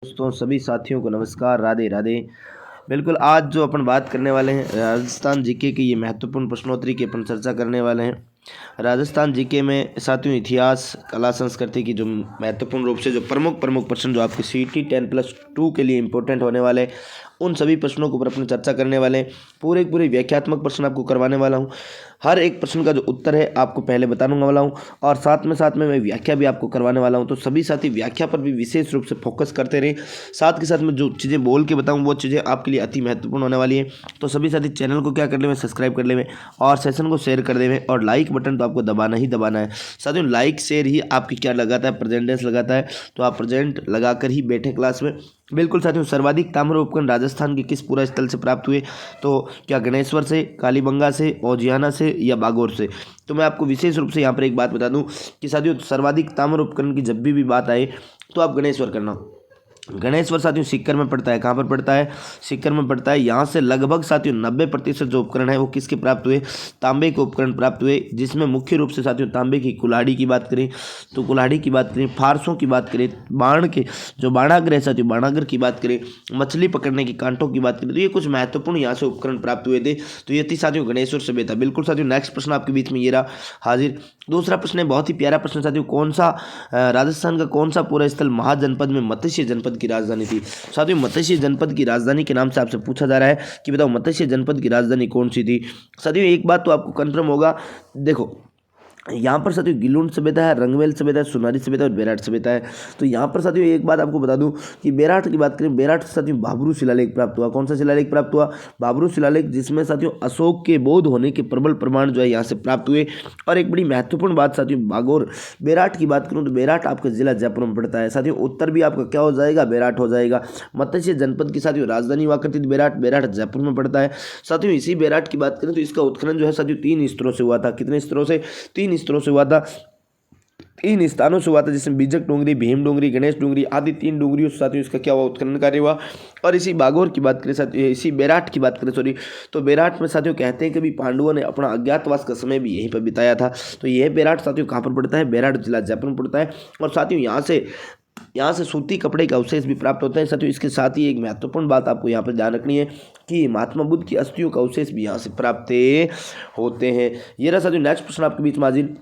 दोस्तों सभी साथियों को नमस्कार, राधे राधे। बिल्कुल, आज जो अपन बात करने वाले हैं राजस्थान जीके की ये महत्वपूर्ण प्रश्नोत्तरी की अपन चर्चा करने वाले हैं। राजस्थान जीके में साथियों इतिहास, कला, संस्कृति की जो महत्वपूर्ण रूप से जो प्रमुख प्रमुख प्रश्न जो आपके CET 10+2 के लिए इंपॉर्टेंट होने वाले हैं, उन सभी प्रश्नों के ऊपर अपन चर्चा करने वाले हैं। पूरे व्याख्यात्मक प्रश्न आपको करवाने वाला हूँ। हर एक प्रश्न का जो उत्तर है आपको पहले बताने वाला हूँ और साथ में मैं व्याख्या भी आपको करवाने वाला हूँ। तो सभी साथी व्याख्या पर भी विशेष रूप से फोकस करते रहे। साथ के साथ में जो चीज़ें बोल के बताऊँ वो चीज़ें आपके लिए अति महत्वपूर्ण होने वाली है। तो सभी साथी चैनल को क्या कर लेंगे, सब्सक्राइब कर लेंगे और सेशन को शेयर कर देंगे और लाइक बटन तो आपको दबाना ही दबाना है। साथियों लाइक शेयर ही आपकी क्या लगाता है, प्रेजेंटेंस लगाता है। तो आप प्रेजेंट लगाकर ही बैठे क्लास में। बिल्कुल साथियों, सर्वाधिक ताम्र उपकरण राजस्थान के किस पूरा स्थल से प्राप्त हुए? तो क्या गणेश्वर से, कालीबंगा से, औजियाना से या बागौर से? तो मैं आपको विशेष रूप से यहाँ पर एक बात बता दूं कि साथियों सर्वाधिक ताम्र उपकरण की जब भी बात आए तो आप गणेश्वर करना। गणेश्वर साथियों सीकर में पड़ता है। कहाँ पर पड़ता है? सीकर में पड़ता है। यहाँ से लगभग साथियों 90% जो उपकरण है वो किसके प्राप्त हुए? तांबे के उपकरण प्राप्त हुए, जिसमें मुख्य रूप से साथियों तांबे की कुल्हाड़ी की बात करें तो कुल्हाड़ी की बात करें, फारसों की बात करें, बाण के जो बाणागर है साथियों बाणागर की बात करें, मछली पकड़ने की कांटों की बात करें, तो ये कुछ महत्वपूर्ण यहाँ से उपकरण प्राप्त हुए थे। तो ये थी साथियों गणेश्वर सभ्यता। बिल्कुल साथियों, नेक्स्ट प्रश्न आपके बीच में ये रहा हाजिर। दूसरा प्रश्न है, बहुत ही प्यारा प्रश्न साथियों, कौन सा राजस्थान का कौन सा पूरा स्थल महाजनपद में मत्स्य जनपद की राजधानी थी? साथियों मत्स्य जनपद की राजधानी के नाम से आपसे पूछा जा रहा है कि बताओ मत्स्य जनपद की राजधानी कौन सी थी? साथियों एक बात तो आपको कंफर्म होगा, देखो यहाँ पर साथियों गिलुंड सभ्यता है, रंगवेल सभ्यता है, सुनारी सभ्यता और बेराट सभ्यता है। तो यहाँ पर साथियों एक बात आपको बता दूं कि बेराट की बात करें, बेराट से साथियों बाबरू शिलालेख प्राप्त हुआ। कौन सा शिलालेख प्राप्त हुआ? बाबरू शिलालेख, जिसमें साथियों अशोक के बौद्ध होने के प्रबल प्रमाण जो है यहाँ से प्राप्त हुए। और एक बड़ी महत्वपूर्ण बात साथियों, बागौर बेराट की बात करूँ तो बेराट आपका जिला जयपुर में पड़ता है। साथियों उत्तर भी आपका क्या हो जाएगा? बेराट हो जाएगा। मत्स्य जनपद की साथियों राजधानी हुआ करती थी बेराट, बेराट जयपुर में पड़ता है। साथियों इसी बेराट की बात करें तो इसका उत्खनन जो है साथियों 3 स्तरों से हुआ था। कितने स्तरों से? 3 स्तरों से हुआ था। 3 स्थानों से हुआ था, जिसमें बीजक डोंगरी, भीम डोंगरी, गणेश डोंगरी आदि 3 डोंगरियों से साथियों इसका क्या हुआ? उत्खनन कार्य हुआ। और इसी बागौर की बात करें साथियों, इसी बेराट की बात करें सॉरी, तो बेराट में साथियों कहते हैं कि भी पांडवों ने अपना अज्ञातवास का समय भी यहीं पर बिताया था। तो यह बेराट साथियों कहाँ पर पड़ता है? बेराट जिला जयपुर में पड़ता है। और साथियों यहाँ से सूती कपड़े का अवशेष भी प्राप्त होता है। साथियों इसके साथ ही एक महत्वपूर्ण बात आपको यहाँ पर ध्यान रखनी है कि महात्मा बुद्ध की अस्थियों का अवशेष भी यहाँ से प्राप्त होते हैं। ये रहा साथियों नेक्स्ट प्रश्न आपके बीच में हाजिर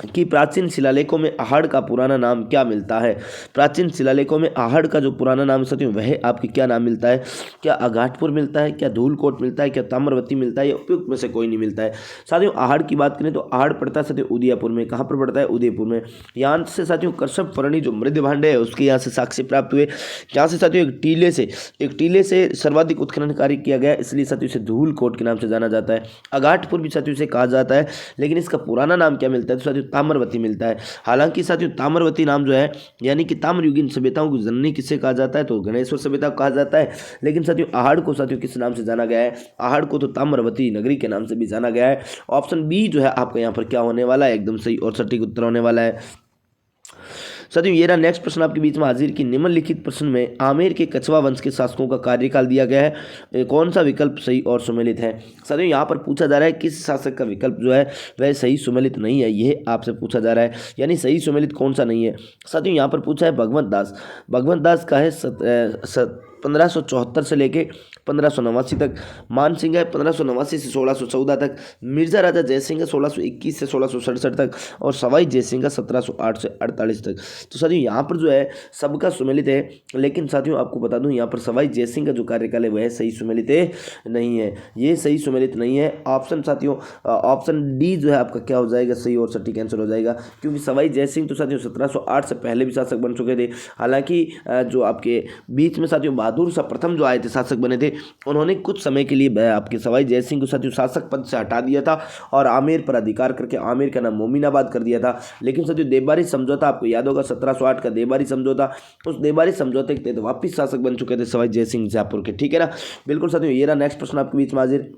कि प्राचीन शिलालेखों में आहड़ का पुराना नाम क्या मिलता है? प्राचीन शिलालेखों में आहड़ का जो पुराना नाम साथियों वह आपकी क्या नाम मिलता है? क्या अघाटपुर मिलता है, क्या धूलकोट मिलता है, क्या ताम्रवती मिलता है, या उपयुक्त में से कोई नहीं मिलता है? साथियों आहड़ की बात करें तो आहड़ पड़ता है साथियों उदयपुर में। कहाँ पर पड़ता है? उदयपुर में। यहाँ से साथियों कश्यप फरणी जो मृद भांडे है उसके यहाँ से साक्ष्य प्राप्त हुए। यहाँ से साथियों एक टीले से सर्वाधिक उत्खनन कार्य किया गया, इसलिए साथियों इसे धूलकोट के नाम से जाना जाता है। अघाटपुर भी साथियों से कहा जाता है, लेकिन इसका पुराना नाम क्या मिलता है? तो साथियों ताम्रवती मिलता है। हालांकि साथियों ताम्रवती नाम जो है यानी कि ताम्रयुगीन सभ्यताओं की जननी किससे कहा जाता है? तो गणेश्वर सभ्यता को कहा जाता है। लेकिन साथियों आहड़ को साथियों किस नाम से जाना गया है? आहड़ को तो ताम्रवती नगरी के नाम से भी जाना गया है। ऑप्शन बी जो है आपका यहाँ पर क्या होने वाला है? एकदम सही और सटीक उत्तर होने वाला है। साथियों ये रहा नेक्स्ट प्रश्न आपके बीच में हाजिर कि निम्नलिखित प्रश्न में आमेर के कछवा वंश के शासकों का कार्यकाल दिया गया है, कौन सा विकल्प सही और सुमेलित है? साथियों यहाँ पर पूछा जा रहा है किस शासक का विकल्प जो है वह सही सुमेलित नहीं है, यह आपसे पूछा जा रहा है, यानी सही सुमेलित कौन सा नहीं है। साथियों यहाँ पर पूछा है भगवंत दास। भगवंत दास का है 1574 से लेके 1589 तक। मान सिंह है 1589 से 1614 तक। मिर्जा राजा जयसिंह है 1621 से 1667 तक। और सवाई जयसिंह का 1708 से 48 तक। तो साथियों यहाँ पर जो है सबका सुमेलित है, लेकिन साथियों आपको बता दूं यहाँ पर सवाई जयसिंह का जो कार्यकाल है वह सही सुमेलित नहीं है, ये सही सुमेलित नहीं है। ऑप्शन साथियों ऑप्शन डी जो है आपका क्या हो जाएगा? सही और सटीक आंसर हो जाएगा, क्योंकि सवाई जयसिंह तो साथियों 1708 से पहले भी शासक बन चुके थे। हालांकि जो आपके बीच में साथियों बहादुर शाह प्रथम जो आए थे शासक बने थे, उन्होंने कुछ समय के लिए आपके सवाई जयसिंह को साथियों शासक पद से हटा दिया था और आमेर पर अधिकार करके आमेर का नाम मोमिनाबाद कर दिया था। लेकिन साथियों देवबारी समझौता आपको याद होगा, 1708 का देवबारी समझौता, उस देवबारी समझौते के तहत वापिस शासक बन चुके थे सवाई जयसिंह जयपुर के। ठीक है ना? बिल्कुल साथियों ये रहा नेक्स्ट प्रश्न आपके बीच में हाजिर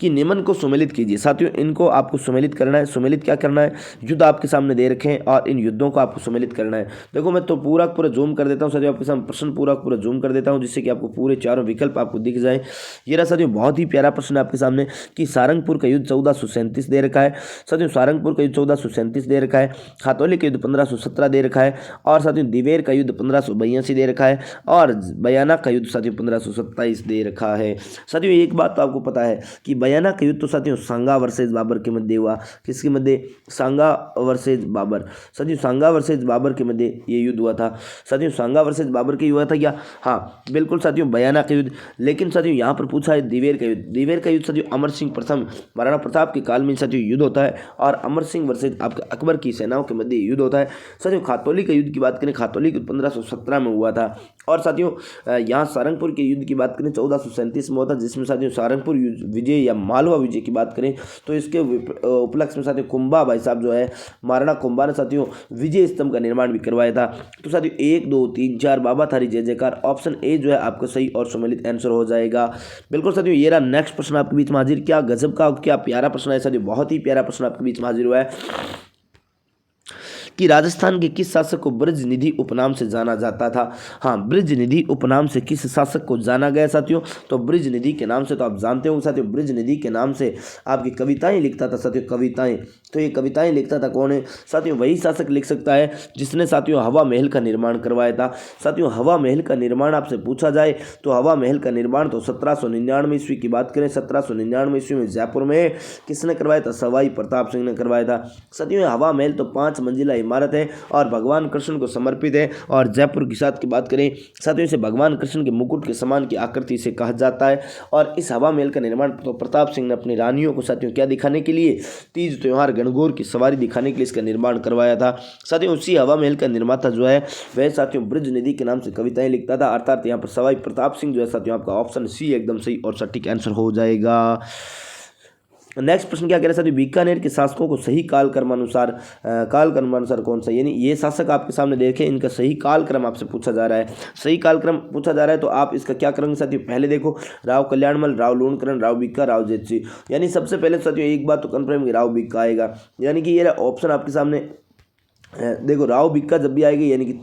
कि निम्न को सुमेलित कीजिए। साथियों इनको आपको सुमेलित करना है। सुमेलित क्या करना है, युद्ध आपके सामने दे रखे हैं और इन युद्धों को आपको सुमेलित करना है। देखो मैं तो पूरा जूम कर देता हूँ साथियों, आपके सामने प्रश्न पूरा जूम कर देता हूँ जिससे कि आपको पूरे चारों विकल्प आपको दिख जाए। ये रहा साथियों बहुत ही प्यारा प्रश्न है आपके सामने कि सारंगपुर का युद्ध 1437 दे रखा है। साथियों सारंगपुर का युद्ध 1437 दे रखा है, खातौली का युद्ध 1517 दे रखा है और साथियों दिवेर का युद्ध 1582 दे रखा है और बयाना का युद्ध साथियों 1527 दे रखा है। साथियों एक बात तो आपको पता है कि बयाना का युद्ध तो साथियों सांगा वर्सेज बाबर के मध्य हुआ। किसके मध्य, सांगा वर्सेज बाबर। साथियों सांगा वर्सेज बाबर के मध्य ये युद्ध हुआ था। साथियों सांगा वर्सेज बाबर के हुआ था क्या, हाँ बिल्कुल साथियों बयाना का युद्ध। लेकिन साथियों यहाँ पर पूछा है दिवेर का युद्ध। दिवेर का युद्ध साथियों अमर सिंह प्रथम महाराणा प्रताप के काल में साथियों युद्ध होता है और अमर सिंह वर्सेज आपके अकबर की सेनाओं के मध्य युद्ध होता है। साथियों खातौली का युद्ध की बात करें, खातौली युद्ध 1517 में हुआ था और साथियों यहाँ सारंगपुर के युद्ध की बात करें 1437 में हुआ था, जिसमें साथियों सारंगपुर विजय या मालवा विजय की बात करें तो इसके उपलक्ष्य में साथियों कुंभा भाई साहब जो है महाराणा कुंभा ने साथियों विजय स्तंभ का निर्माण भी करवाया था। तो साथियों 1 2 3 4 बाबा थारी जय जयकार, ऑप्शन ए जो है आपका सही और सम्मिलित आंसर हो जाएगा। बिल्कुल साथियों ये रहा नेक्स्ट प्रश्न आपके बीच में हाजिर। क्या गजब का, क्या प्यारा प्रश्न है साथियों, बहुत ही प्यारा प्रश्न आपके बीच में हाजिर हुआ है कि राजस्थान के किस शासक को ब्रज निधि उपनाम से जाना जाता था। हाँ ब्रज निधि उपनाम से किस शासक को जाना गया साथियों, तो ब्रज निधि के नाम से तो आप जानते होंगे साथियों, ब्रज निधि के नाम से आपकी कविताएं लिखता था साथियों, कविताएं। तो ये कविताएं लिखता था कौन है साथियों, वही शासक लिख सकता है जिसने साथियों हवा महल का निर्माण करवाया था। साथियों हवा महल का निर्माण आपसे पूछा जाए तो हवा महल का निर्माण तो 1799 ईस्वी की बात करें, 1799 ईस्वी में जयपुर में किसने करवाया था, सवाई प्रताप सिंह ने करवाया था। साथियों हवा महल तो 5 मंजिला इमारत है और भगवान कृष्ण को समर्पित है और जयपुर की साथ की बात करें साथियों इसे भगवान कृष्ण के मुकुट के समान की आकृति से कहा जाता है। और इस हवा महल का निर्माण तो प्रताप सिंह ने अपनी रानियों को साथियों क्या दिखाने के लिए, तीज त्योहार गणगौर की सवारी दिखाने के लिए इसका निर्माण करवाया था। साथियों उसी हवा महल का निर्माता जो है वह साथियों ब्रज निधि के नाम से कविताएं लिखता था, अर्थात यहाँ पर सवाई प्रताप सिंह जो है साथियों आपका ऑप्शन सी एकदम सही और सटीक आंसर हो जाएगा। नेक्स्ट प्रश्न क्या कह रहे हैं साथियों, बीकानेर के शासकों को सही कालक्रमानुसार कौन सा, यानी ये शासक आपके सामने देखें इनका सही कालक्रम आपसे पूछा जा रहा है। सही कालक्रम पूछा जा रहा है तो आप इसका क्या करेंगे साथियों, पहले देखो राव कल्याणमल, राव लूणकरण, राव बीका, राव जेतसी। यानी सबसे पहले साथियों एक बात तो कन्फर्म है राव बीका आएगा, यानी कि ये ऑप्शन आपके सामने देखो राव बिक्का जब भी आएगी यानी कि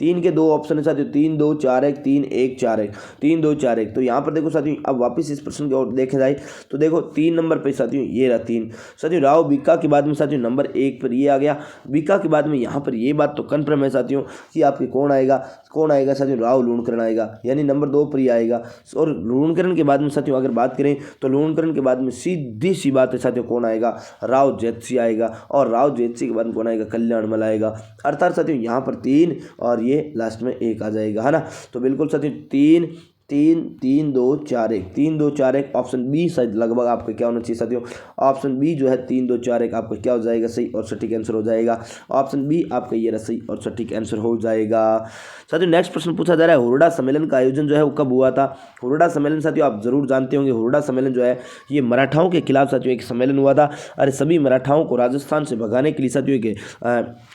3 के 2 ऑप्शन है साथियों, 3 2 4 1 3 1 4 1 3 2 4 1। तो यहाँ पर देखो साथियों अब वापस इस प्रश्न की ओर देखा जाए तो देखो 3 नंबर पे साथियों ये रहा 3। साथियों राव बिक्का के बाद में साथियों नंबर 1 पर ये आ गया, बिक्का के बाद में यहाँ पर ये बात तो कन्फर्म है साथियों कि आपके कौन आएगा साथियों, राव लूणकरण आएगा, यानी नंबर 2 पर ये आएगा। और लूणकरण के बाद में साथियों अगर बात करें तो लूणकरण के बाद में सीधी सी बात है साथियों कौन आएगा, राव जेतसी आएगा और राव जेतसी के बाद कौन आएगा, कल्याणमल आएगा। अर्थात साथियों यहाँ पर 3 और ये लास्ट में 1 आ जाएगा, है ना। तो बिल्कुल साथियों 3 3 3 2 4 1 3 2 4 1 ऑप्शन बी शायद लगभग आपका क्या होना चाहिए साथियों, ऑप्शन बी जो है 3 2 4 1 आपका क्या हो जाएगा, सही और सटीक आंसर हो जाएगा। ऑप्शन बी आपका ये सही और सटीक आंसर हो जाएगा। साथियों नेक्स्ट प्रश्न पूछा जा रहा है, हुरडा सम्मेलन का आयोजन जो है वो कब हुआ था। हुरडा सम्मेलन साथियों आप जरूर जानते होंगे, हुरडा सम्मेलन जो है ये मराठाओं के खिलाफ साथियों एक सम्मेलन हुआ था और सभी मराठाओं को राजस्थान से भगाने के लिए साथियों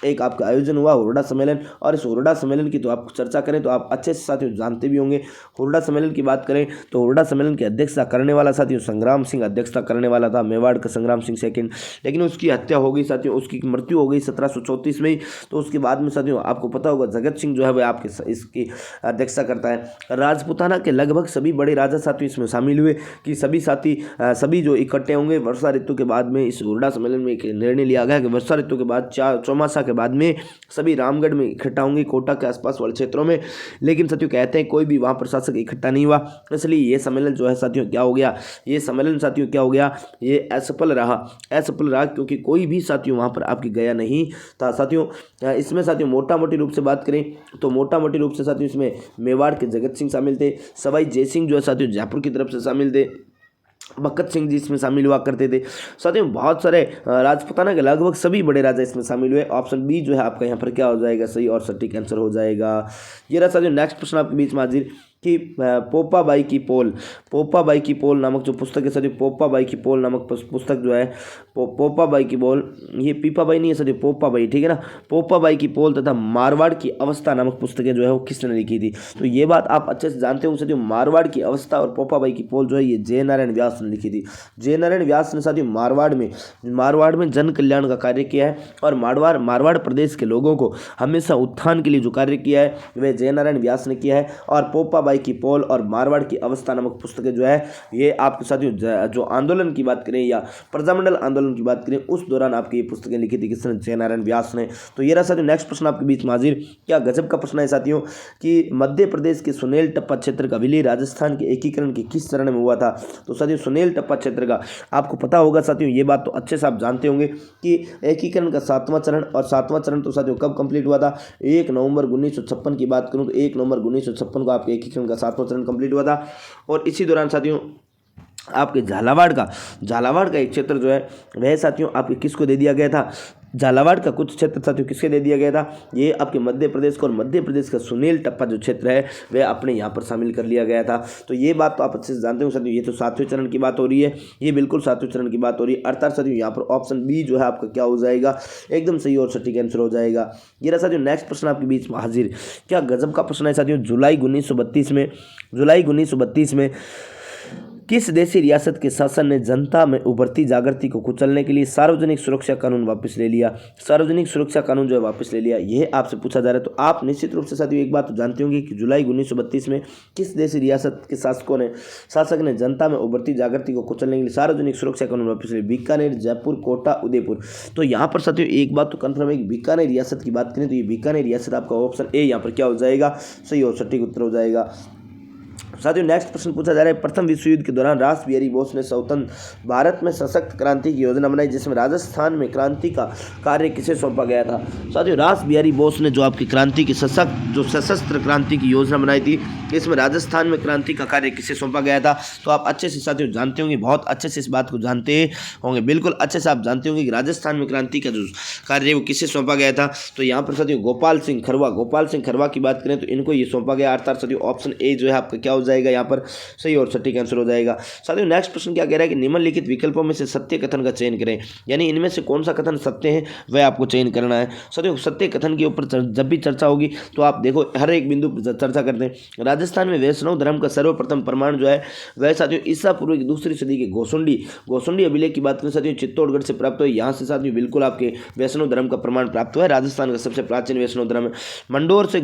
एक आपका आयोजन हुआ हुरडा सम्मेलन। और इस हुरडा सम्मेलन की तो आप चर्चा करें तो आप अच्छे से साथियों जानते भी होंगे। हुरडा सम्मेलन की बात करें तो हुरडा सम्मेलन की अध्यक्षता करने वाला साथियों संग्राम सिंह अध्यक्षता करने वाला था, मेवाड़ का संग्राम सिंह सेकंड, लेकिन उसकी हत्या हो गई साथियों, उसकी मृत्यु हो गई 1734 में ही। तो उसके बाद में साथियों आपको पता होगा जगत सिंह जो है वह आपके इसकी अध्यक्षता करता है। राजपूताना के लगभग सभी बड़े राजा साथियों इसमें शामिल हुए कि सभी जो इकट्ठे होंगे वर्षा ऋतु के बाद में। इस हुरडा सम्मेलन में एक निर्णय लिया गया कि वर्षा ऋतु के बाद चौमासा के बाद में सभी रामगढ़ में इकट्ठा होंगे, कोटा के आसपास वाले क्षेत्रों में। लेकिन साथियों कहते हैं कोई भी वहाँ प्रशासक इकट्ठा नहीं हुआ, इसलिए ये सम्मेलन जो है साथियों क्या हो गया, ये सम्मेलन साथियों क्या हो गया, ये असफल रहा क्योंकि कोई भी साथियों वहाँ पर आपकी गया नहीं था। साथियों इसमें साथियों मोटा मोटी रूप से बात करें तो मोटा मोटी रूप से साथियों इसमें मेवाड़ के जगत सिंह शामिल थे, सवाई जयसिंह जो है साथियों जयपुर की तरफ से शामिल थे, बकत सिंह जी इसमें शामिल हुआ करते थे। साथियों बहुत सारे राजपूताना के लगभग सभी बड़े राजा इसमें शामिल हुए। ऑप्शन बी जो है आपका यहाँ पर क्या हो जाएगा, सही और सटीक आंसर हो जाएगा। ये रहा साथियों नेक्स्ट प्रश्न आपके बीच में हाजिर कि पोपाबाई की पोल नामक जो पुस्तक है साथियों, पोपाबाई की पोल नामक पुस्तक जो है, पोपाबाई की पोल, ये पीपाबाई नहीं है साथियों, पोपाबाई, ठीक है ना। पोपाबाई की पोल तथा मारवाड़ की अवस्था नामक पुस्तकें जो है वो किसने लिखी थी? तो ये बात आप अच्छे से जानते हो साथियों, मारवाड़ की अवस्था और पोपाबाई की पोल जो है ये जयनारायण व्यास ने लिखी थी। जयनारायण व्यास ने साथियों मारवाड़ में जन कल्याण का कार्य किया है और मारवाड़ प्रदेश के लोगों को हमेशा उत्थान के लिए जो कार्य किया है वह जयनारायण व्यास ने किया है। और पोपाबाई की पोल और मारवाड़ की अवस्था नामक पुस्तकें जो है ये आपके साथियों जो आंदोलन की बात करें या प्रजामंडल आंदोलन की बात करें उस दौरान आपकी ये पुस्तकें लिखी थी किसने? जयनारायण व्यास ने। तो ये रहा साथियों नेक्स्ट प्रश्न आपके बीच में हाजिर। क्या गजब का प्रश्न है साथियों कि मध्य प्रदेश के सुनेल टप्पा क्षेत्र का विलय राजस्थान के एकीकरण के किस चरण में हुआ था? तो साथियों सुनेल टप्पा क्षेत्र का आपको पता होगा साथियों, ये बात तो अच्छे से आप जानते होंगे कि एकीकरण का 7वां चरण, और 7वां चरण तो साथियों कब कंप्लीट हुआ था? 1 नवंबर 1956 की बात करूं तो 1 नवंबर 1956 को आपके एकीकरण का 7वां चरण कंप्लीट हुआ था। और इसी दौरान साथियों आपके झालावाड़ का एक क्षेत्र जो है वह साथियों आपके किसको दे दिया गया था? झालावाड़ का कुछ क्षेत्र साथियों किसके दे दिया गया था? ये आपके मध्य प्रदेश को, और मध्य प्रदेश का सुनेल टप्पा जो क्षेत्र है वह अपने यहाँ पर शामिल कर लिया गया था। तो ये बात तो आप अच्छे से जानते हो साथियों, ये तो 7वें चरण की बात हो रही है, ये बिल्कुल 7वें चरण की बात हो रही है। अर्थात साथियों यहाँ पर ऑप्शन बी जो है आपका क्या हो जाएगा? एकदम सही और सटीक आंसर हो जाएगा। ये रहा साथियों नेक्स्ट प्रश्न आपके बीच में हाजिर। क्या गजब का प्रश्न है साथियों, जुलाई 1932 में किस देशी रियासत के शासन ने जनता में उभरती जागृति को कुचलने के लिए सार्वजनिक सुरक्षा कानून वापस ले लिया? सार्वजनिक सुरक्षा कानून जो है वापस ले लिया, यह आपसे पूछा जा रहा है। तो आप निश्चित रूप से साथियों एक बात तो जानते होंगे कि जुलाई 1932 में किस देशी रियासत के शासक ने जनता में उभरती जागृति को कुचलने के लिए सार्वजनिक सुरक्षा कानून वापस ले? बीकानेर, जयपुर, कोटा, उदयपुर। तो यहाँ पर साथियों एक बात तो कंफर्म है कि बीकानेर रियासत की बात करें तो ये बीकानेर रियासत आपका ऑप्शन ए यहाँ पर क्या हो जाएगा? सही और सटीक उत्तर हो जाएगा। साथियों नेक्स्ट प्रश्न पूछा जा रहा है, प्रथम विश्व युद्ध के दौरान रास बिहारी बोस ने स्वतंत्र भारत में सशक्त क्रांति की योजना बनाई जिसमें राजस्थान में क्रांति का कार्य किसे सौंपा गया था? साथियों रास बिहारी बोस ने जो आपकी क्रांति की सशस्त्र क्रांति की योजना बनाई थी इसमें राजस्थान में क्रांति का कार्य किसे सौंपा गया था? तो आप अच्छे से साथियों जानते होंगे, बहुत अच्छे से इस बात को जानते होंगे, बिल्कुल अच्छे से आप जानते होंगे कि राजस्थान में क्रांति का जो कार्य है वो किसे सौंपा गया था? तो यहाँ पर साथियों गोपाल सिंह खरवा की बात करें तो इनको ये सौंपा गया। अर्थात साथियों ऑप्शन ए जो है आपका क्या हो जाएगा? यहाँ पर सही और सटीक आंसर हो जाएगा। साथियों नेक्स्ट प्रश्न क्या कह रहा है कि निम्नलिखित विकल्पों में से सत्य कथन का चयन करें, यानी इनमें से कौन सा कथन सत्य है वह आपको चयन करना है। साथियों सत्य कथन के ऊपर जब भी चर्चा होगी तो आप देखो हर एक बिंदु पर चर्चा करते हैं। राजस्थान में वैष्णव धर्म का सर्वप्रथम प्रमाण जो है वह साथियों ईसा पूर्व की 2री सदी के गोसुंडी अभिलेख की बात करें साथियों चित्तौड़गढ़ से प्राप्त हुआ। यहाँ से साथियों बिल्कुल आपके वैष्णव धर्म का प्रमाण प्राप्त हुआ है। राजस्थान का सबसे प्राचीन वैष्णव धर्म है। मंडोर से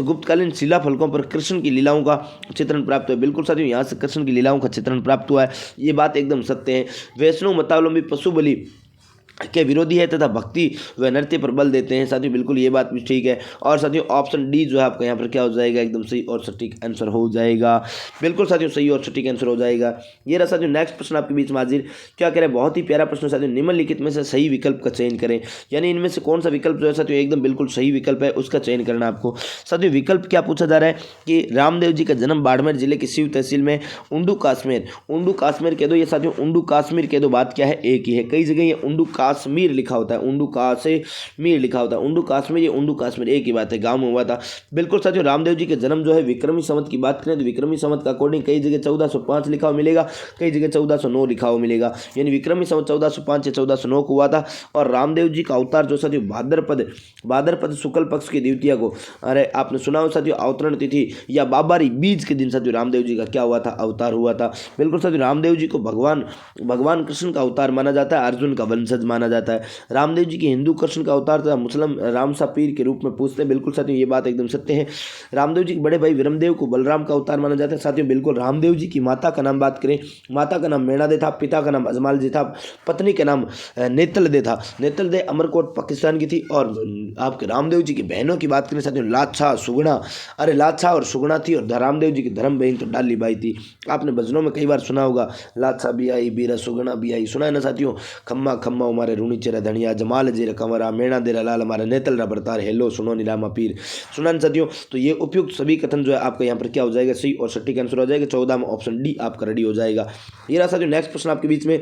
गुप्तकालीन शिला फलकों पर कृष्ण की लीलाओं का चित्रण प्राप्त हुआ है। बिल्कुल साथियों यहाँ से कृष्ण की लीलाओं का चित्रण प्राप्त हुआ है, ये बात एकदम सत्य है। वैष्णव मतावलंबी पशु बलि के विरोधी है तथा भक्ति व नृत्य पर बल देते हैं। साथियों बिल्कुल ये बात भी ठीक है। और साथियों ऑप्शन डी जो है आपका यहाँ पर क्या हो जाएगा? एकदम सही और सटीक आंसर हो जाएगा। बिल्कुल साथियों सही और सटीक आंसर हो जाएगा। ये रहा साथियों नेक्स्ट प्रश्न आपके बीच में हाजिर। क्या कह रहे हैं? बहुत ही प्यारा प्रश्न साथियों, निम्नलिखित में से सही विकल्प का चयन करें, यानी इनमें से कौन सा विकल्प जो है साथियों एकदम बिल्कुल सही विकल्प है उसका चयन करना आपको। साथियों विकल्प क्या पूछा जा रहा है कि रामदेव जी का जन्म बाड़मेर जिले की शिव तहसील में उंडू काश्मीर कह दो, ये साथियों उंडू काश्मीर कह दो, बात क्या है? एक ही है। कई जगह ये उंडू काश्मीर लिखा होता है, उंडू काश्मीर लिखा होता है, उंडू काश्मीर, ये उंडू काश्मीर एक ही बात है, गांव में हुआ था। बिल्कुल साथियों रामदेव जी के जन्म जो है विक्रमी संवत की बात करें तो विक्रमी संवत का अकॉर्डिंग कई जगह 1405 लिखा हुआ मिलेगा, कई जगह 1409 लिखा हुआ मिलेगा, यानी विक्रमी संवत 1405 या 1409 को हुआ था। और रामदेव जी का अवतार जो साथियों भाद्रपद शुक्ल पक्ष की द्वितीया को, अरे आपने सुना हो साथियों अवतरण तिथि या बाबारी बीज के दिन साथियों रामदेव जी का क्या हुआ था? अवतार हुआ था। बिल्कुल साथियों रामदेव जी को भगवान कृष्ण का अवतार माना जाता है, अर्जुन का वंशज माना जाता है। रामदेव जी की हिंदू कृष्ण का अवतार तथा मुस्लिम रामसा पीर के रूप में पूछते हैं। बिल्कुल साथियों ये बात एकदम सत्य है। रामदेव जी के बड़े भाई विरमदेव को बलराम का अवतार माना जाता है। साथियों बिल्कुल रामदेव जी की माता का नाम बात करें, माता का नाम मेणादे था, पिता का नाम अजमाल जी था, पत्नी का नाम नेतलदे था। नेतलदे अमरकोट पाकिस्तान की थी। और आपके रामदेव जी की बहनों की बात करें साथियों लाछा सुगुणा, अरे लाछा और सुगुणा थी। और रामदेव जी की धर्म बहन तो डाली बाई थी। आपने भजनों में कई बार सुना होगा लाछा भी आई बीरा सुगुणा भी आई, सुना है ना साथियों? खम्मा खम्मा हमारे रूणी चेरा धनिया जमाल जेर कंवरा मेणा देरा लाल हमारा नेतल रबरतार हेलो सुनो नीलामा पीर, सुना साथियों? तो ये उपयुक्त सभी कथन जो है आपका यहाँ पर क्या हो जाएगा? सही और सटीक आंसर हो जाएगा। 14 में ऑप्शन डी आपका रेडी हो जाएगा। ये रहा साथियों नेक्स्ट प्रश्न आपके बीच में।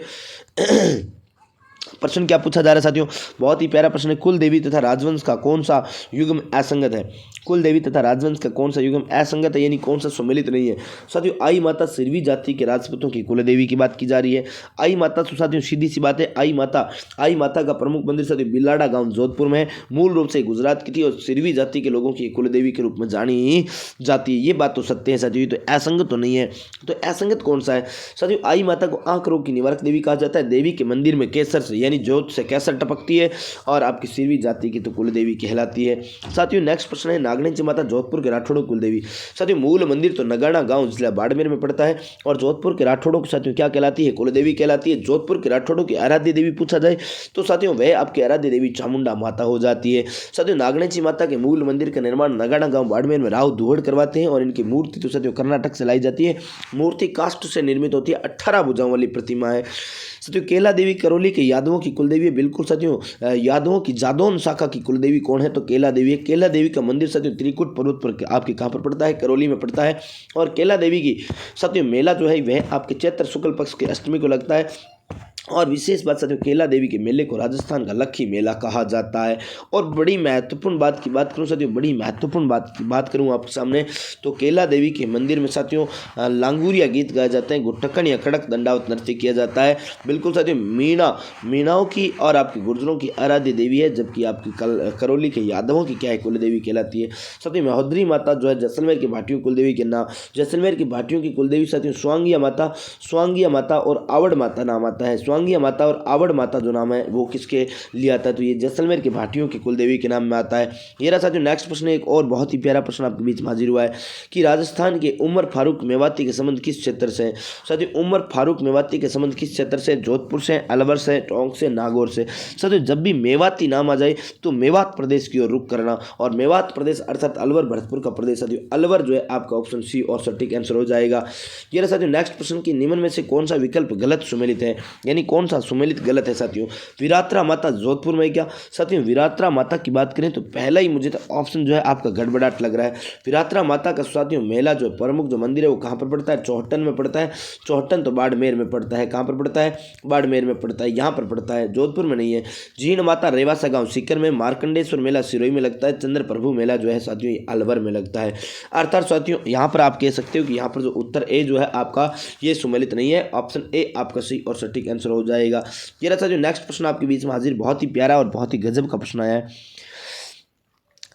प्रश्न क्या पूछा जा रहा है साथियों, बहुत ही प्यारा प्रश्न है। कुल देवी तथा राजवंश का कौन सा युग्म असंगत है? कुल देवी तथा राजवंश का कौन सा युग्म असंगत है, यानी कौन सा सम्मिलित नहीं है? साथियों आई माता सिरवी जाति के राजपूतों की कुल देवी की बात की जा रही है। आई माता तो साथियों सीधी सी बात है, आई माता का प्रमुख मंदिर साथियों बिलाड़ा गांव जोधपुर में है। मूल रूप से गुजरात की थी और सिरवी जाति के लोगों की कुल देवी के रूप में जानी जाती है। ये बात तो सत्य है साथियों, तो असंगत तो नहीं है। तो असंगत कौन सा है साथियों? आई माता को आंख रोग की निवारक देवी कहा जाता है। देवी के मंदिर में केसर से यानी जोत से केसर टपकती है और आपकी सिरवी जाति की तो कुल देवी कहलाती है। साथियों नेक्स्ट प्रश्न है, नागणेची माता जोधपुर के राठौड़ों कुल देवी। साथियों मूल मंदिर तो नगाना गांव जिला बाड़मेर में पड़ता है और जोधपुर के राठौड़ों के साथियों क्या कहलाती है? कुल देवी कहलाती है। जोधपुर के राठौड़ों की आराध्य देवी पूछा जाए तो साथियों वह आपकी आराध्य देवी चामुंडा माता हो जाती है। साथियों नागणेची माता के मूल मंदिर का निर्माण नगाना गांव बाड़मेर में राव दुहड़ करवाते हैं और इनकी मूर्ति तो साथियों कर्नाटक से लाई जाती है। मूर्ति काष्ठ से निर्मित होती है, 18 भुजाओं वाली प्रतिमा है। साथियों केला देवी करौली के यादवों की कुलदेवी है। बिल्कुल साथियों यादवों की जादौन शाखा की कुलदेवी कौन है? तो केला देवी है। केला देवी का मंदिर साथियों त्रिकुट पर्वत पर आपके कहाँ पर पड़ता है? करौली में पड़ता है। और केला देवी की साथियों मेला जो है वह आपके चैत्र शुक्ल पक्ष की अष्टमी को लगता है। और विशेष बात साथियों केला देवी के मेले को राजस्थान का लक्खी मेला कहा जाता है। और बड़ी महत्वपूर्ण बात की बात करूं साथियों, बड़ी महत्वपूर्ण बात करूं आपके सामने, तो केला देवी के मंदिर में साथियों लांगूरिया गीत गाए जाते हैं, गुट्टकन या कड़क दंडावत नृत्य किया जाता है। बिल्कुल साथियों मीणाओं की और आपकी गुर्जरों की आराध्य देवी है, जबकि आपकी करौली के यादवों की क्या है? कुल देवी कहलाती है। साथियों महोदरी माता जो है जैसलमेर की भाटियों कुल देवी के नाम, जैसलमेर की भाटियों की कुल देवी साथियों स्वांगिया माता और आवड़ माता नाम आता है। स्वांगिया माता और आवड़ माता जो नाम है वो किसके लिए आता है? तो ये जैसलमेर की भाटियों की कुलदेवी के नाम में आता है। ये रहा साथियों नेक्स्ट प्रश्न, एक और बहुत ही प्यारा प्रश्न आपके बीच में हाजिर हुआ है कि राजस्थान के उमर फारूक मेवाती के संबंध किस क्षेत्र से है? साथियों उमर फारूक मेवाती के संबंध किस क्षेत्र से? जोधपुर से, अलवर से, टोंक से, नागौर से। साथियों जब भी मेवाती नाम आ जाए तो मेवात प्रदेश की ओर रुख करना, और मेवात प्रदेश अर्थात अलवर भरतपुर का प्रदेश। साथियों अलवर जो है आपका ऑप्शन सी और सटीक आंसर हो जाएगा। ये रहा साथियों नेक्स्ट प्रश्न की निम्न में से कौन सा विकल्प गलत सुमेलित है, यानी कौन सा सुमेलित गलत है? साथियों विरात्रा माता जोधपुर में क्या? साथियों विरात्रा माता की बात करें तो पहला ही मुझे तो ऑप्शन जो है आपका गड़बड़ाहट लग रहा है। विरात्रा माता का साथियों मेला जो प्रमुख जो मंदिर है वो कहाँ पर पड़ता है? चौहटन में पड़ता है। चौहटन तो बाड़मेर में पड़ता है। कहाँ पर पड़ता है? बाड़मेर में पड़ता है, यहाँ पर पड़ता है, जोधपुर में नहीं है। जीण माता रेवासा गाँव सीकर में, मार्कंडेश्वर मेला सिरोही में लगता है, चंद्र प्रभु मेला जो है साथियों अलवर में लगता है। अर्थात साथियों यहाँ पर आप कह सकते हो कि यहाँ पर जो उत्तर ए जो है आपका ये सुमेलित नहीं है, ऑप्शन ए आपका सही और सटीक आंसर हो जाएगा। ये रहा जो नेक्स्ट प्रश्न आपके बीच में हाजिर, बहुत ही प्यारा और बहुत ही गजब का प्रश्न आया है।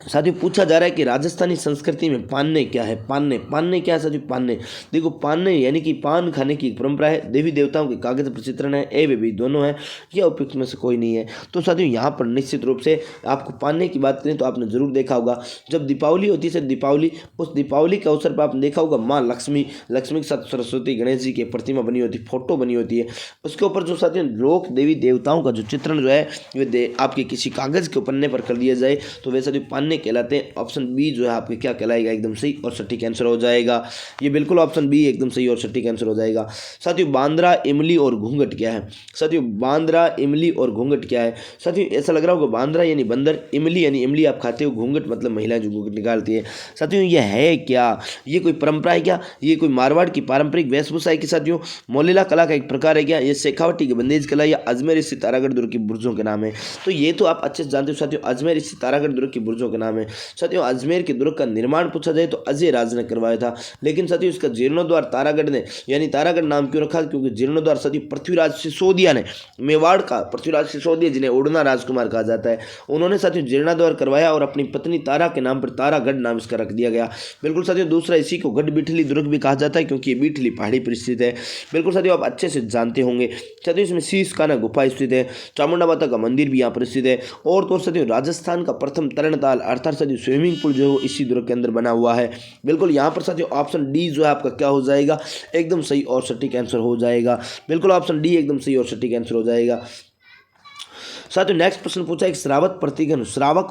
साथियों पूछा जा रहा है कि राजस्थानी संस्कृति में पान्ने क्या है? पान्ने क्या है साथियों? पान्ने देखो, पान्ने यानी कि पान खाने की एक परंपरा है। देवी देवताओं के कागज पर चित्रण है, ए व बी दोनों है, या उपयुक्त में से कोई नहीं है। तो साथियों यहाँ पर निश्चित रूप से आपको पान्ने की बात करें तो आपने जरूर देखा होगा जब दीपावली होती है, दीपावली उस दीपावली के अवसर पर आपने देखा होगा माँ लक्ष्मी के साथ सरस्वती गणेश जी की प्रतिमा बनी होती है, फोटो बनी होती है, उसके ऊपर जो साथियों लोक देवी देवताओं का जो चित्रण जो है वे आपके किसी कागज के पन्ने पर कर दिया जाए तो वे साथियों पान्ने कहलाते हैं। ऑप्शन बी जो है आपके क्या कहलाएगा? एकदम सही और सटीक आंसर हो जाएगा। ये बिल्कुल ऑप्शन बी एकदम सही और सटीक आंसर हो जाएगा। साथियों बांद्रा, इमली और घूंघट क्या है? साथियों बांद्रा, इमली और घूंघट क्या है? साथियों ऐसा लग रहा होगा बांद्रा यानी बंदर, इमली यानी इमली आप खाते हो, घूंघट मतलब महिला जो घूंघट निकालती है। साथियों ये है क्या? ये कोई परंपरा है क्या? ये कोई मारवाड़ की पारंपरिक वेशभूषा है कि साथियों मोलेला कला का एक प्रकार है क्या? ये शेखावटी की बंदेज कला या अजमेर स्थित तारागढ़ दुर्ग की बुर्जों के नाम है? तो ये तो आप अच्छे से जानते हो साथियों, अजमेर स्थित तारागढ़ दुर्ग की बुर्जों के नाम है। साथियों अजमेर के दुर्ग का निर्माण पूछा जाए तो अजय राज ने करवाया था, लेकिन साथियों इसका जीर्णोद्वार तारागढ़ ने यानी तारागढ़ नाम क्यों रखा? क्योंकि जीर्णोद्वार साथियों पृथ्वीराज सिसोदिया ने, मेवाड़ का पृथ्वीराज सिसोदिया जिन्हें उड़ना राजकुमार कहा जाता है, उन्होंने साथियों जीर्णोद्वार करवाया और अपनी पत्नी तारा के नाम पर तारागढ़ नाम इसका रख दिया गया। बिल्कुल साथियों दूसरा इसी को गढ़ बिठली दुर्ग भी कहा जाता है क्योंकि ये बिठली पहाड़ी पर स्थित है। बिल्कुल साथियों आप अच्छे से जानते होंगे। साथियों इसमें शीश काना गुफा स्थित है, चामुंडा माता का मंदिर भी यहाँ पर स्थित है, और तो साथियों राजस्थान का प्रथम तरणताल अर्थात साथियों स्विमिंग पूल जो है इसी दुर्ग के अंदर बना हुआ है। बिल्कुल यहाँ पर साथियों ऑप्शन डी जो है आपका क्या हो जाएगा? एकदम सही और सटीक आंसर हो जाएगा। बिल्कुल ऑप्शन डी एकदम सही और सटीक आंसर हो जाएगा। साथियों नेक्स्ट प्रश्न पूछा एक श्रावक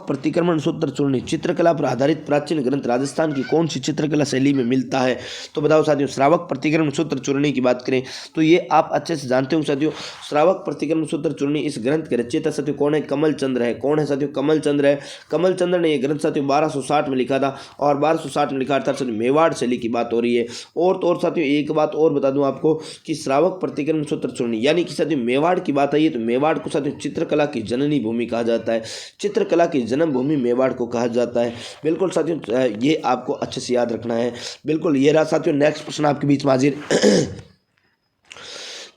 प्रतिक्रमण सूत्र चूर्णी चित्रकला पर आधारित प्राचीन ग्रंथ राजस्थान की कौन सी चित्रकला शैली में मिलता है? तो बताओ साथियों, श्रावक प्रतिक्रमण सूत्र चूर्णी की बात करें तो ये आप अच्छे से जानते हो साथियों। श्रावक प्रतिक्रमण सूत्र चूर्णी इस ग्रंथ के रचयिता साथियों कौन है? कमल चंद्र है। कौन है साथियों? कमल चंद्र है। कमल चंद्र ने यह ग्रंथ साथियों 1260 में लिखा था और 1260 में लिखा था साथियों मेवाड़ शैली की बात हो रही है। और तो और साथियों एक बात और बता दूं आपको कि श्रावक प्रतिक्रमण सूत्र चूर्णी यानी कि साथियों मेवाड़ की बात आई है तो मेवाड़ को साथियों चित्रकला की जननी भूमि कहा जाता है। चित्रकला की जन्म भूमि मेवाड़ को कहा जाता है। बिल्कुल साथियों ये आपको अच्छे से याद रखना है। बिल्कुल ये रहा साथियों नेक्स्ट प्रश्न आपके बीच में हाजिर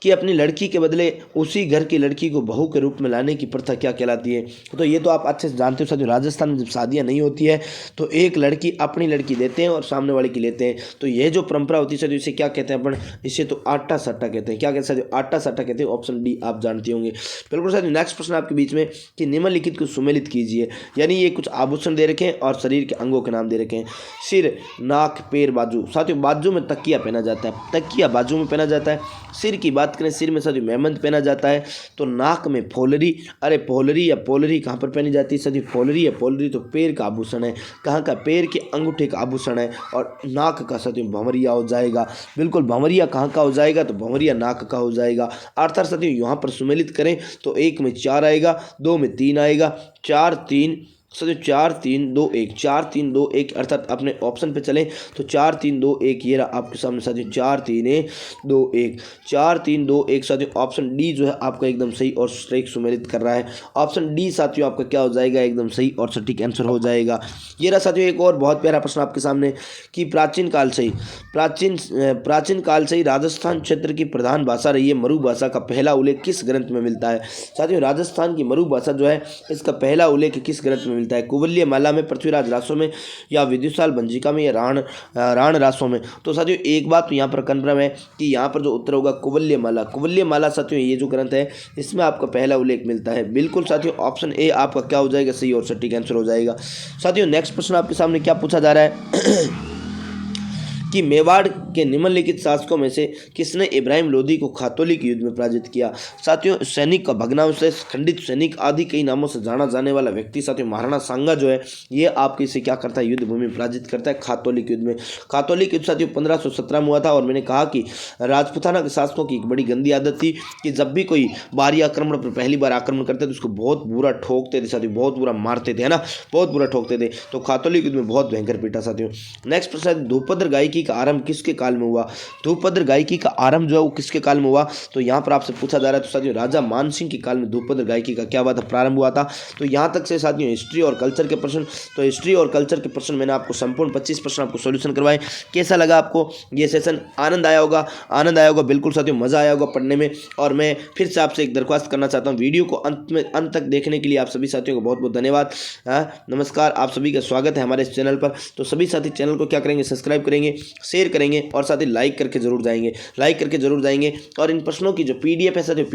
कि अपनी लड़की के बदले उसी घर की लड़की को बहू के रूप में लाने की प्रथा क्या कहलाती है? तो ये तो आप अच्छे से जानते हो साथियों, राजस्थान में जब शादियां नहीं होती है तो एक लड़की अपनी लड़की देते हैं और सामने वाले की लेते हैं। तो ये जो परंपरा होती है साथियों इसे क्या कहते हैं अपन? इसे तो आटा सट्टा कहते हैं। क्या कहते हैं साथियों? आटा सट्टा कहते हैं। ऑप्शन डी आप जानते होंगे। बिल्कुल साथियों नेक्स्ट प्रश्न आपके बीच में कि निम्नलिखित को सुमेलित कीजिए, यानी ये कुछ आभूषण दे रखे हैं और शरीर के अंगों के नाम दे रखे हैं। सिर, नाक, पैर, बाजू। साथियों बाजू में तकिया पहना जाता है, तकिया बाजू में पहना जाता है। सिर की बात करें, सिर में साथियों मेहमंद पहना जाता है। तो नाक में फोलरी, अरे फोलरी या पोलरी कहाँ पर पहनी जाती है साथियों? फोलरी या पोलरी तो पैर का आभूषण है। कहाँ का? पैर के अंगूठे का आभूषण है। और नाक का साथियों भंवरिया हो जाएगा। बिल्कुल भंवरिया कहाँ का हो जाएगा? तो भंवरिया नाक का हो जाएगा। अर्थात साथियों यहाँ पर सुमेलित करें तो 1 में 4 आएगा, 2 में 3 आएगा, 4 3 साथियों 4 3 2 1, 4 3 2 1 अर्थात अपने ऑप्शन पे चलें तो 4 3 2 1 ये रहा आपके सामने साथियों 4 3 2 1, 4 3 2 1 साथियों ऑप्शन डी जो है आपका एकदम सही और सटीक सुमेलित कर रहा है। ऑप्शन डी साथियों आपका क्या हो जाएगा? एकदम सही और सटीक आंसर हो जाएगा। ये रहा साथियों एक और बहुत प्यारा प्रश्न आपके सामने कि प्राचीन काल से ही राजस्थान क्षेत्र की प्रधान भाषा रही है मरु भाषा का पहला उल्लेख किस ग्रंथ में मिलता है? साथियों राजस्थान की मरु भाषा जो है इसका पहला उल्लेख किस ग्रंथ में मिलता है? कुवल्य माला में, पृथ्वीराज रासों में, या विद्युसाल भंजिका में, या राण रासों में? तो साथियों एक बात तो यहाँ पर कन्फर्म है कि यहाँ पर जो उत्तर होगा कुवल्य माला। कुवल्य माला साथियों ये जो ग्रंथ है इसमें आपका पहला उल्लेख मिलता है। बिल्कुल साथियों ऑप्शन ए आपका क्या हो जाएगा? सही और सटीक आंसर हो जाएगा। साथियों नेक्स्ट प्रश्न आपके सामने क्या पूछा जा रहा है कि मेवाड़ के निम्नलिखित शासकों में से किसने इब्राहिम लोदी को खातोलिक युद्ध में पराजित किया? साथियों सैनिक का भग्नावशेष, खंडित सैनिक आदि कई नामों से जाना जाने वाला व्यक्ति साथियों महाराणा सांगा जो है ये आपके इसे क्या करता है? युद्ध भूमि में पराजित करता है खातोलिक युद्ध में। खातोलिक युद्ध साथियों 1517 में हुआ था। और मैंने कहा कि राजपुताना के शासकों की एक बड़ी गंदी आदत थी कि जब भी कोई बाहरी आक्रमण पर पहली बार आक्रमण करते तो उसको बहुत बुरा ठोकते थे साथियों, बहुत बुरा मारते थे, है ना, बहुत बुरा ठोकते थे। तो खातोलिक युद्ध में बहुत भयंकर पीटा साथियों। नेक्स्ट प्रश्न ध्रुपद गायकी का आरंभ किसके काल में हुआ? ध्रुपद गायकी का आरंभ जो है वो किसके काल में हुआ? तो यहाँ पर आपसे पूछा जा रहा है। तो साथियों राजा मानसिंह के काल में ध्रुपद गायकी का क्या हुआ था? प्रारंभ हुआ था। तो यहाँ तक से साथियों हिस्ट्री और कल्चर के प्रश्न, तो हिस्ट्री और कल्चर के प्रश्न मैंने आपको संपूर्ण 25 प्रश्न आपको सोल्यूशन करवाए। कैसा लगा आपको ये सेशन? आनंद आया होगा, आनंद आया होगा। बिल्कुल साथियों मजा आया होगा पढ़ने में। और मैं फिर से आपसे एक दरख्वास्त करना चाहता हूँ, वीडियो को अंत तक देखने के लिए आप सभी साथियों को बहुत बहुत धन्यवाद। नमस्कार, आप सभी का स्वागत है हमारे इस चैनल पर। तो सभी साथी चैनल को क्या करेंगे? सब्सक्राइब करेंगे, शेयर करेंगे और साथ ही लाइक करके जरूर जाएंगे। और इन प्रश्नों की जो पीडीएफ है साथियों,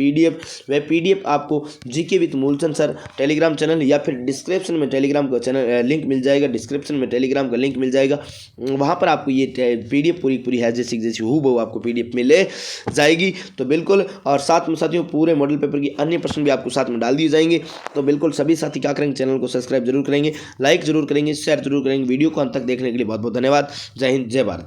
पीडीएफ आपको GK with Moolchand sir Telegram channel या फिर डिस्क्रिप्शन में टेलीग्राम का चैनल लिंक मिल जाएगा, डिस्क्रिप्शन में टेलीग्राम का लिंक मिल जाएगा। वहाँ पर आपको ये पीडीएफ पूरी है जैसी हूबहू आपको पीडीएफ मिले जाएगी। तो बिल्कुल, और साथ में साथियों पूरे मॉडल पेपर की अन्य प्रश्न भी आपको साथ में डाल दिए जाएंगे। तो बिल्कुल सभी साथी क्या करेंगे? चैनल को सब्सक्राइब जरूर करेंगे, लाइक जरूर करेंगे, शेयर जरूर करेंगे। वीडियो को अंत तक देखने के लिए बहुत बहुत धन्यवाद। जय हिंद, जय भारत।